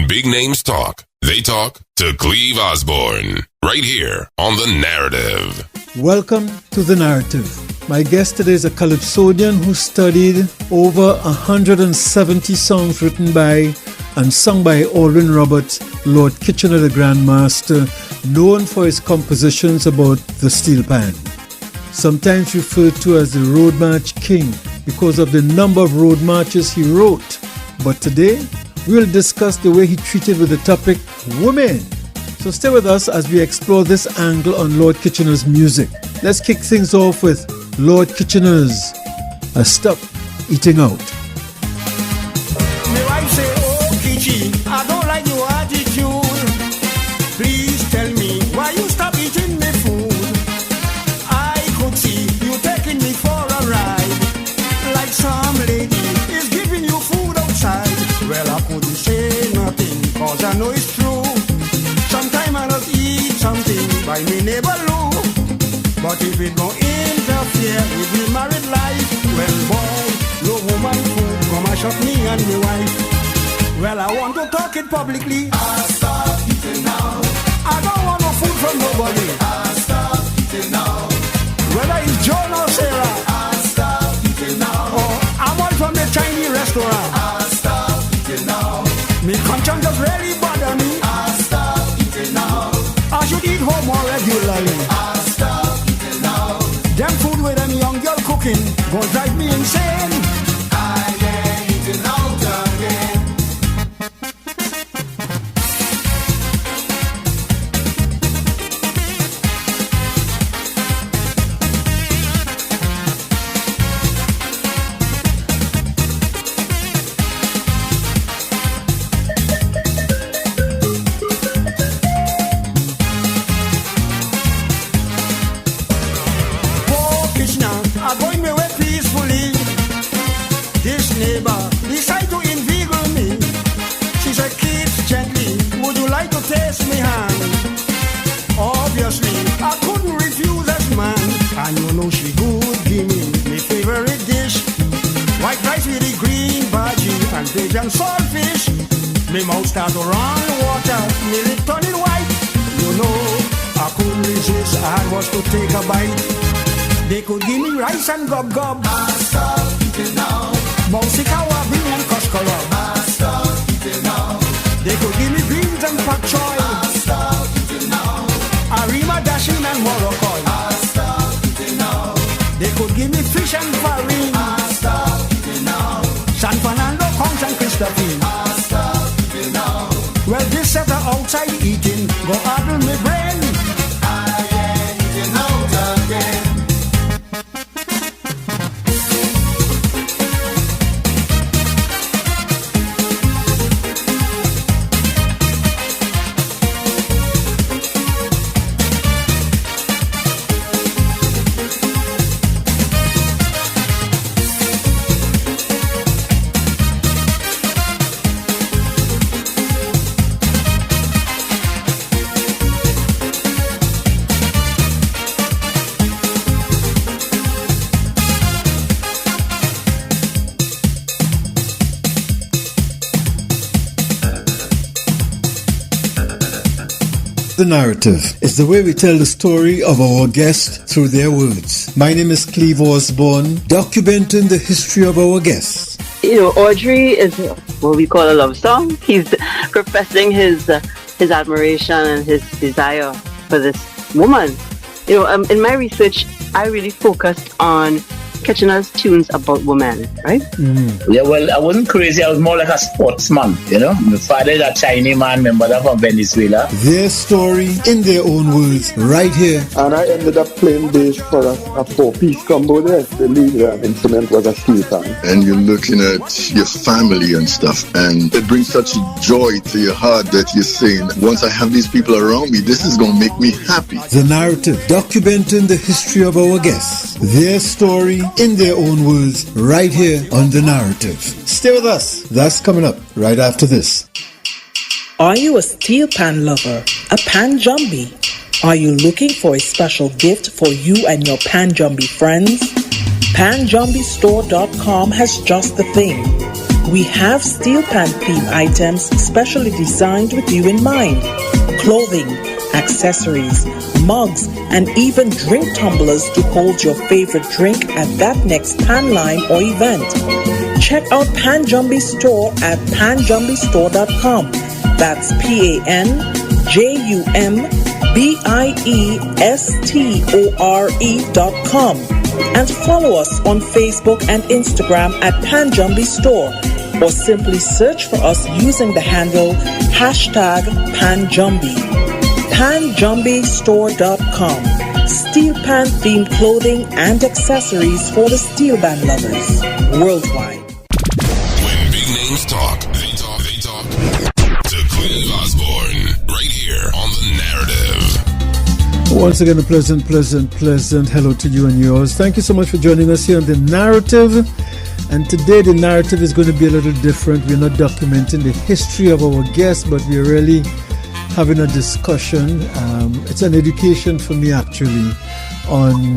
When big names talk, they talk to Cleve Osborne. Right here on The Narrative. Welcome to The Narrative. My guest today is a Calypsonian who studied over 170 songs written by and sung by Alwyn Roberts, Lord Kitchener the Grand Master, known for his compositions about the steel pan. Sometimes referred to as the Road March King because of the number of road marches he wrote. But today, we'll discuss the way he treated with the topic, women. So stay with us as we explore this angle on Lord Kitchener's music. Let's kick things off with Lord Kitchener's Stop Eating Out. My wife say, oh Kitchi, I don't like your attitude. Please tell me why you stop eating my food. I could see you taking me for a ride, like some lady is giving you food outside. Well, I couldn't say nothing, cause I know it's true. Sometime I just eat something by me neighbor Lou. But if it don't interfere with me married life, well boy, no woman food come and shut me and my wife. Well, I want to talk it publicly. I stop eating now. I don't want no food from nobody. I stop eating now. Whether it's John or Sarah, I stop eating now. Or I'm all from the Chinese restaurant. I stop eating now. Me conscience just really bother me. I stop eating now. I should eat home more regularly. I stop eating now. Them food with them young girl cooking gon' drive me insane. I ain't eating out again. And saltfish, me mouth start to run water, me lip turn it white. You know, I couldn't resist, I was to take a bite. They could give me rice and gob. I stop eating now. Mousy kawabi and koskoro. I stop eating now. They could give me beans and pak choy. I stop eating now. Arima dashing and morocco. I stop eating now. They could give me fish and farine. I stop eating now. San Fernando, Conch and Christophe. I stop eating now. Well, this set of outside eating go addle me brain. I ain't eating out again. The Narrative is the way we tell the story of our guests through their words. My name is Cleve Osborne, documenting the history of our guests. You know, Audrey is what we call a love song. He's professing his admiration and his desire for this woman. You know, in my research, I really focused on Kitchener's tunes about women, right? Yeah, well, I wasn't crazy. I was more like a sportsman, you know. My father is a Chinese man, my mother from Venezuela. Their story in their own words, right here. And I ended up playing bass for a four-piece combo there. The lead instrument was a steel pan. And you're looking at your family and stuff, and it brings such joy to your heart that you're saying, once I have these people around me, this is going to make me happy. The Narrative, documenting the history of our guests, their story in their own words, right here on The Narrative. Stay with us. That's coming up right after this. Are you a steel pan lover? A pan jumbie? Are you looking for a special gift for you and your pan jumbie friends? PanJumbiestore.com has just the thing. We have steel pan theme items specially designed with you in mind. Clothing, accessories, mugs, and even drink tumblers to hold your favorite drink at that next pan line or event. Check out Pan Jumbie Store at panjumbie.com. That's PanJumbie.com. And follow us on Facebook and Instagram at Pan Jumbie Store, or simply search for us using the handle #PanJumbie. PanJumbieStore.com. Steel pan themed clothing and accessories for the steel band lovers worldwide. When big names talk, they talk. To Cleve Osborne, right here on The Narrative. Once again, a pleasant hello to you and yours. Thank you so much for joining us here on The Narrative. And today the narrative is going to be a little different. We're not documenting the history of our guests, but we're really having a discussion. It's an education for me, actually, on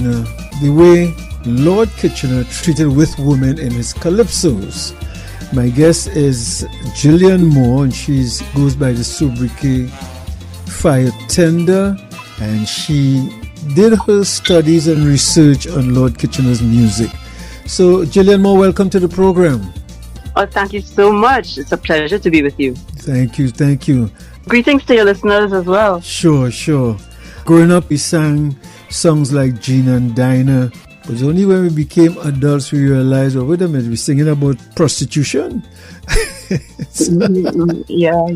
the way Lord Kitchener treated with women in his Calypsos. My guest is Gillian Moore, and she goes by the sobriquet Fire Tender, and she did her studies and research on Lord Kitchener's music. So, Gillian Moore, welcome to the program. Oh, thank you so much. It's a pleasure to be with you. Thank you. Greetings to your listeners as well. Sure. Growing up, we sang songs like Gina and Dinah. It was only when we became adults we realized, oh, wait a minute, we're singing about prostitution. Yeah.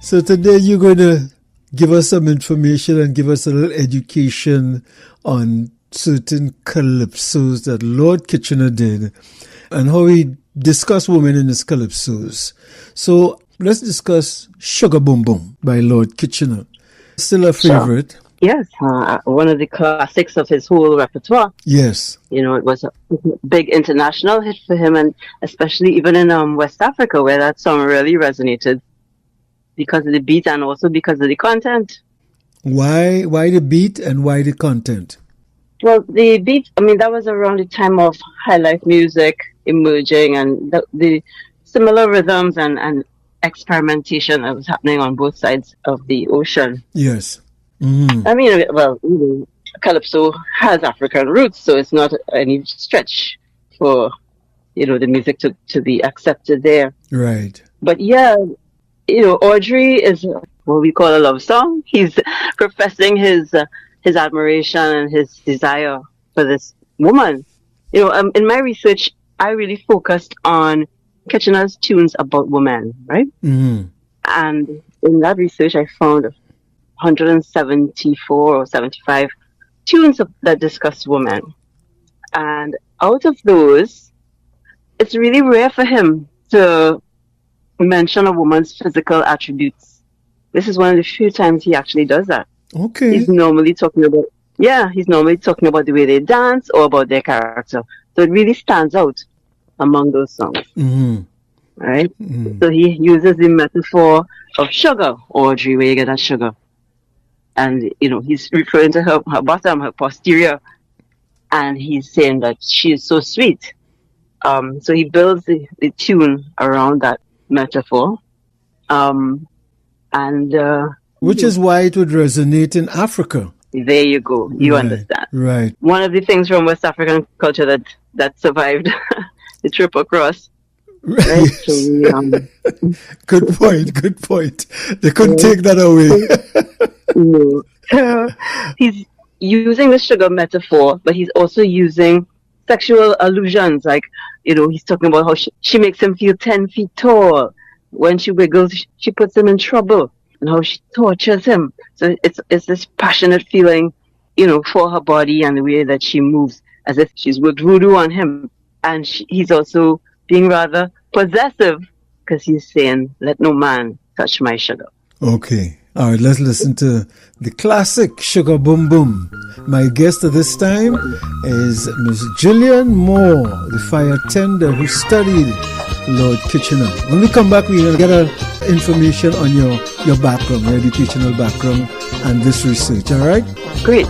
So today you're going to give us some information and give us a little education on certain calypsos that Lord Kitchener did and how he discussed women in his calypsos. So let's discuss Sugar Boom Boom by Lord Kitchener. Still a favorite? Sure. Yes, one of the classics of his whole repertoire. Yes. You know, it was a big international hit for him, and especially even in West Africa, where that song really resonated because of the beat and also because of the content. Why the beat and why the content? Well, the beat, that was around the time of high life music emerging, and the similar rhythms and experimentation that was happening on both sides of the ocean. Yes. Mm-hmm. Calypso has African roots, so it's not any stretch for, the music to be accepted there. Right. But yeah, Audrey is what we call a love song. He's professing his admiration and his desire for this woman. In my research, I really focused on Kitchener's tunes about women, right? Mm-hmm. And in that research, I found 174 or 75 tunes that discuss women. And out of those, it's really rare for him to mention a woman's physical attributes. This is one of the few times he actually does that. Okay. He's normally talking about the way they dance or about their character. So it really stands out among those songs. Mm-hmm. Right? Mm-hmm. So he uses the metaphor of sugar, Audrey, where you get that sugar. And, he's referring to her bottom, her posterior. And he's saying that she is so sweet. So he builds the tune around that metaphor. Which is why it would resonate in Africa. There you go. You understand. Right. One of the things from West African culture that survived the trip across. Right? Yes. So Good point. They couldn't take that away. No. He's using the sugar metaphor, but he's also using sexual allusions. Like, he's talking about how she makes him feel 10 feet tall. When she wiggles, she puts him in trouble. And how she tortures him. So it's this passionate feeling, for her body and the way that she moves, as if she's worked voodoo on him. And he's also being rather possessive, because he's saying, let no man touch my sugar. Okay. All right, let's listen to the classic Sugar Boom Boom. My guest at this time is Miss Gillian Moore, the fire tender who studied Lord Kitchener. When we come back, we're going to get information on your background, your educational background, and this research, all right? Great.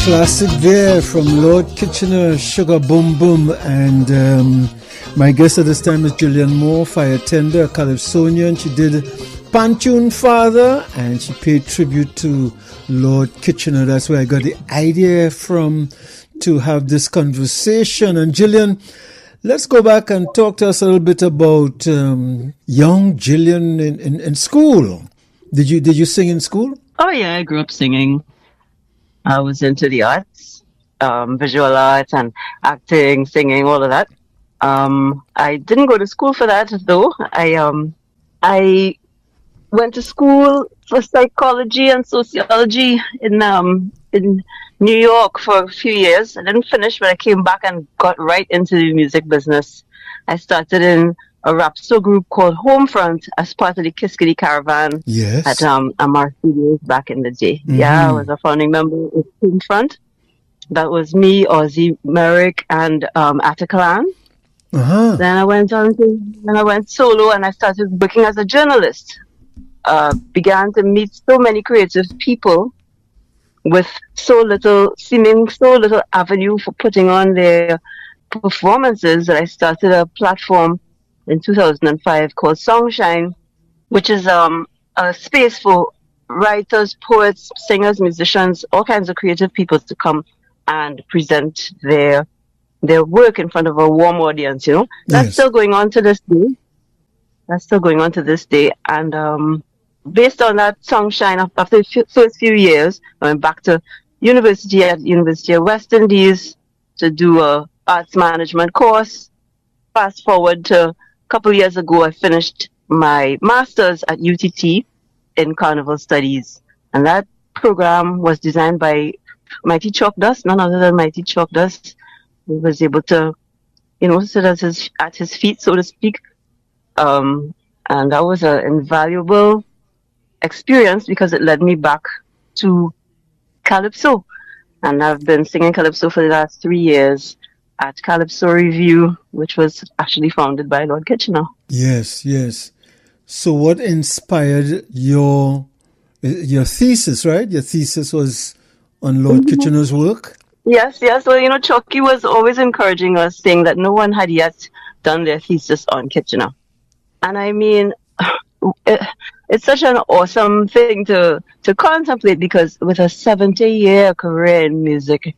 Classic there from Lord Kitchener, Sugar Boom Boom, and my guest at this time is Gillian Moore, fire tender, a Calypsonian. She did Pantune Father, and she paid tribute to Lord Kitchener. That's where I got the idea from to have this conversation. And Gillian, let's go back and talk to us a little bit about young Gillian in school. Did you sing in school? Oh yeah, I grew up singing. I was into the arts, visual arts and acting, singing, all of that. I didn't go to school for that though. I went to school for psychology and sociology in New York for a few years. I didn't finish, but I came back and got right into the music business. I started in a rap group called Homefront as part of the Kiss Kitty Caravan at Amar Studios back in the day. Mm-hmm. Yeah, I was a founding member of Homefront. That was me, Ozzy, Merrick, and Atakalan. Uh-huh. Then I went solo and I started working as a journalist. Began to meet so many creative people with so little avenue for putting on their performances that I started a platform in 2005 called Songshine, which is a space for writers, poets, singers, musicians, all kinds of creative people to come and present their work in front of a warm audience, you know. That's still going on to this day. And based on that Songshine, after the first few years, I went back to university at University of West Indies to do a arts management course. Fast forward to a couple years ago, I finished my master's at UTT in Carnival Studies. And that program was designed by Mighty Chalk Dust, none other than Mighty Chalk Dust. He was able to, sit at his feet, so to speak. And that was an invaluable experience because it led me back to Calypso. And I've been singing Calypso for the last 3 years at Calypso Review, which was actually founded by Lord Kitchener. Yes. So what inspired your thesis, right? Your thesis was on Lord Kitchener's work? Yes. So, Chucky was always encouraging us, saying that no one had yet done their thesis on Kitchener. And I mean, it it's such an awesome thing to contemplate, because with a 70-year career in music,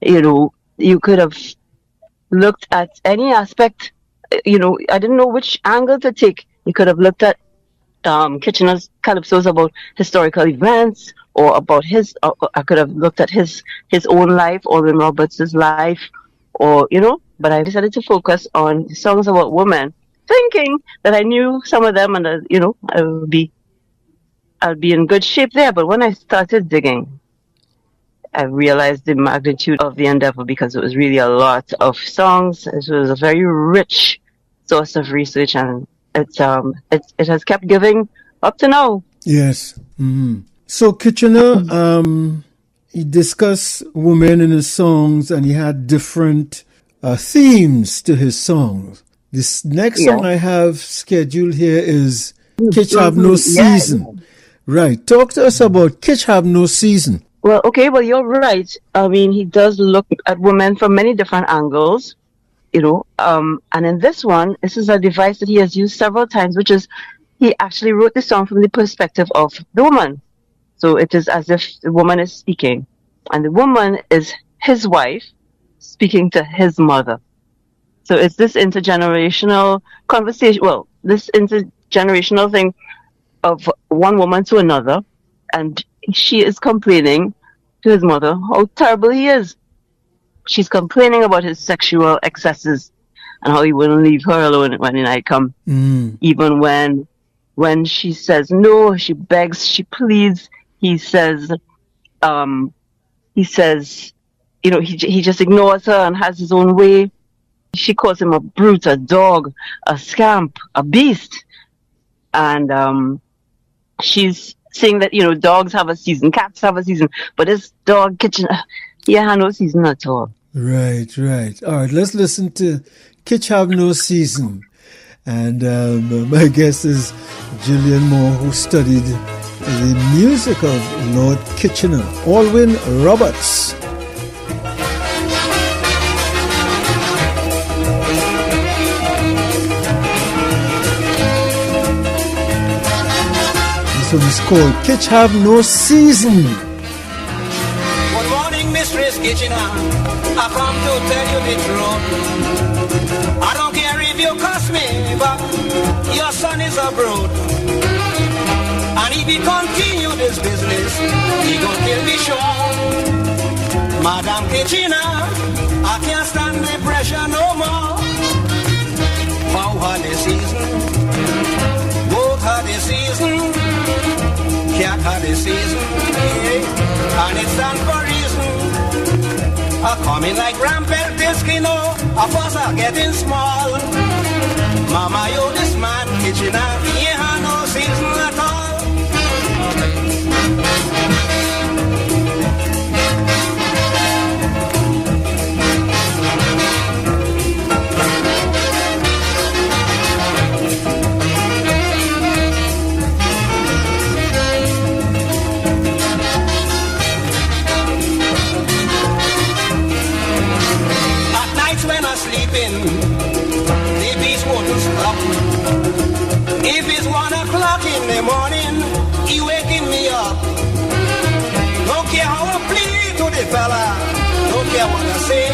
you could have looked at any aspect. I didn't know which angle to take. You could have looked at Kitchener's Calypsos about historical events, or about I could have looked at his own life, Orvin Roberts' life, but I decided to focus on songs about women, thinking that I knew some of them, and I'll be in good shape there. But when I started digging, I realized the magnitude of the endeavor, because it was really a lot of songs. It was a very rich source of research, and it has kept giving up to now. Yes. Mm-hmm. So Kitchener, he discussed women in his songs, and he had different themes to his songs. This next song I have scheduled here is Kitch Have No Season. Right. Talk to us about Kitch Have No Season. Well, you're right. I mean, he does look at women from many different angles, and in this one, this is a device that he has used several times, which is, he actually wrote the song from the perspective of the woman. So it is as if the woman is speaking, and the woman is his wife speaking to his mother. So it's this intergenerational conversation, this intergenerational thing of one woman to another, and she is complaining to his mother how terrible he is. She's complaining about his sexual excesses and how he wouldn't leave her alone when the night come. Even when she says no, she begs, she pleads. He says, he just ignores her and has his own way. She calls him a brute, a dog, a scamp, a beast. And she's saying that, dogs have a season, cats have a season, but this dog Kitchener, he had no season at all. Right. All right, let's listen to Kitch Have No Season. And my guest is Gillian Moore, who studied the music of Lord Kitchener, Orvin Roberts. This one is called Kitch Have No Season. Good morning, Mistress Kitchener. I come to tell you the truth. I don't care if you cuss me, but your son is a brute. And if he continue this business, he gon' kill me sure. Madam Kitchener, I can't stand the pressure no more. How hard the season, both hard the season, cat hard the season, and it's done for reason. I coming like rampant Eskimo, a fuss are getting small. Mama, yo, this man Kitchener, he ain't had no season at all. Sleeping, the beast wouldn't stop. If it's 1 o'clock in the morning, he waking me up. Don't care how I plead to the fella, don't care what I say.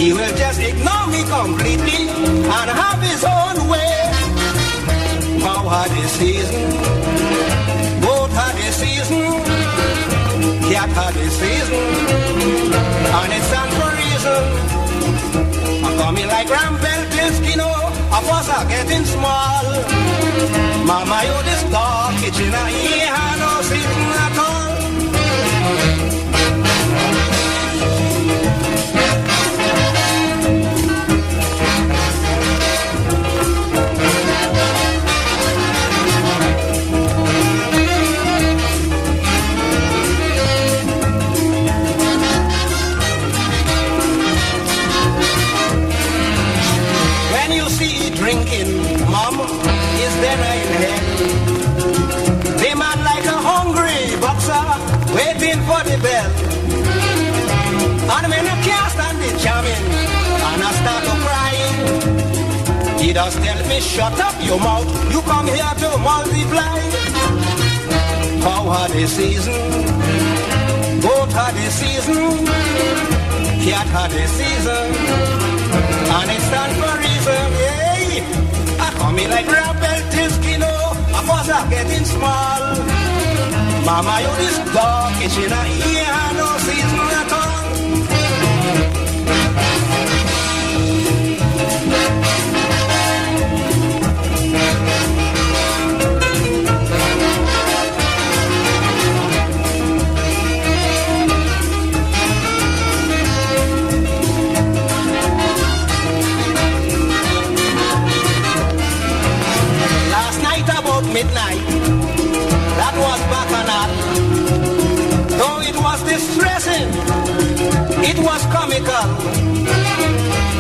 He will just ignore me completely and have his own way. How hard the season, both hard the season, cat hard the season, and it's done for reason. Coming like rampant Eskimo, a fuss are getting small. Mama, you this dog Kitchener, he ain't had no season at all. Drinking, mom, is there in hell? The man like a hungry boxer, waiting for the bell. And when I can't stand the jamming, and I start to cry, he just tell me, shut up your mouth. You come here to multiply. Cow had a season, goat had a season, cat had a season, and it stands for reason. Hey, I come in like Rappel Tiskino, I was getting small. Mama, you this dog kitchen, yeah, no season at all. Midnight, that was bacchanal. Though it was distressing, it was comical.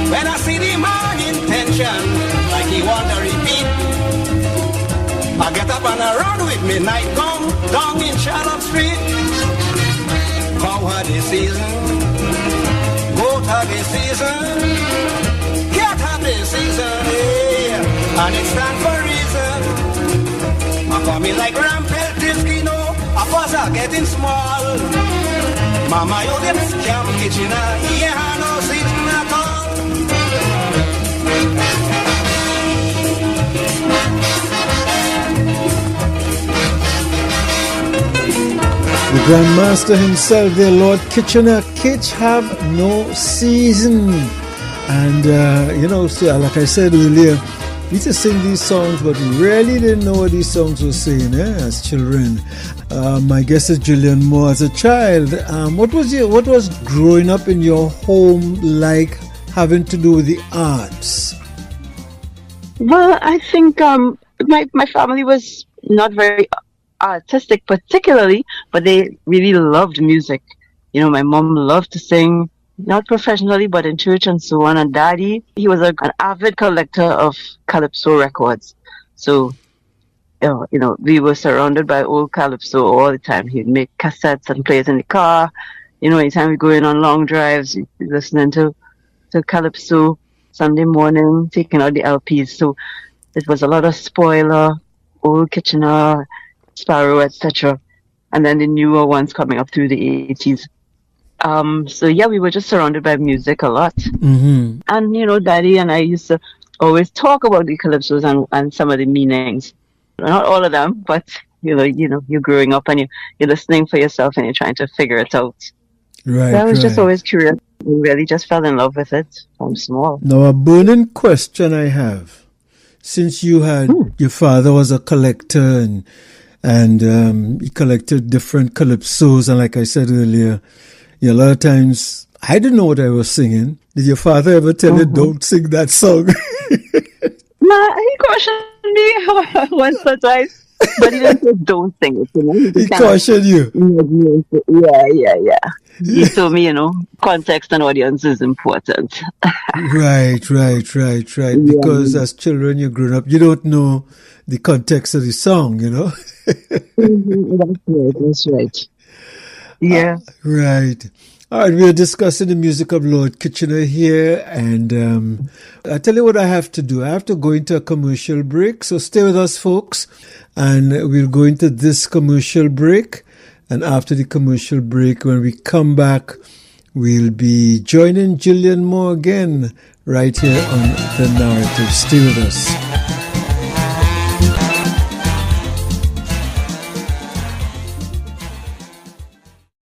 When I see the man intention, like he want to repeat, I get up and I run with midnight gong, down in Charlotte Street. Cow had a season, goat had a season, cat had a season, yeah, and it stand for reason. I come in like Rampel Tiskino, I was getting small. Mama, you them scam kitchen, yeah, no season at all. The Grandmaster himself, the Lord Kitchener, Kitch have no season. And, you know, so like I said earlier, we used to sing these songs, but we really didn't know what these songs were saying as children. My guest is Gillian Moore. As a child, what was growing up in your home like, having to do with the arts? Well, I think my family was not very artistic particularly, but they really loved music. You know, my mom loved to sing, not professionally, but in church and so on. And Daddy, he was an avid collector of Calypso records. So, you know, we were surrounded by old Calypso all the time. He'd make cassettes and play it in the car. You know, anytime we go in on long drives, listening to Calypso Sunday morning, taking out the LPs. So it was a lot of Spoiler, Old Kitchener, Sparrow, etc. And then the newer ones coming up through the 80s. So yeah, we were just surrounded by music a lot. Mm-hmm. And, you know, Daddy and I used to always talk about the Calypsos and some of the meanings. Not all of them, but, you know, you're growing up and you're listening for yourself and you're trying to figure it out. Right, so I was just always curious. We really just fell in love with it from small. Now, a burning question I have. Since you had, your father was a collector and he collected different Calypsos, and like I said earlier, a lot of times I didn't know what I was singing. Did your father ever tell you, don't sing that song? Nah, he cautioned me once or twice, but he didn't say don't sing it. You know? He cautioned you? Yeah. He told me, you know, context and audience is important. Right. Yeah. Because as children, you're grown up, you don't know the context of the song, you know? That's right. Yeah. Right. All right, we are discussing the music of Lord Kitchener here, and I tell you what I have to do. I have to go into a commercial break, so stay with us, folks, and we'll go into this commercial break, and after the commercial break, when we come back, we'll be joining Gillian Moore again right here on The Narrative. Stay with us.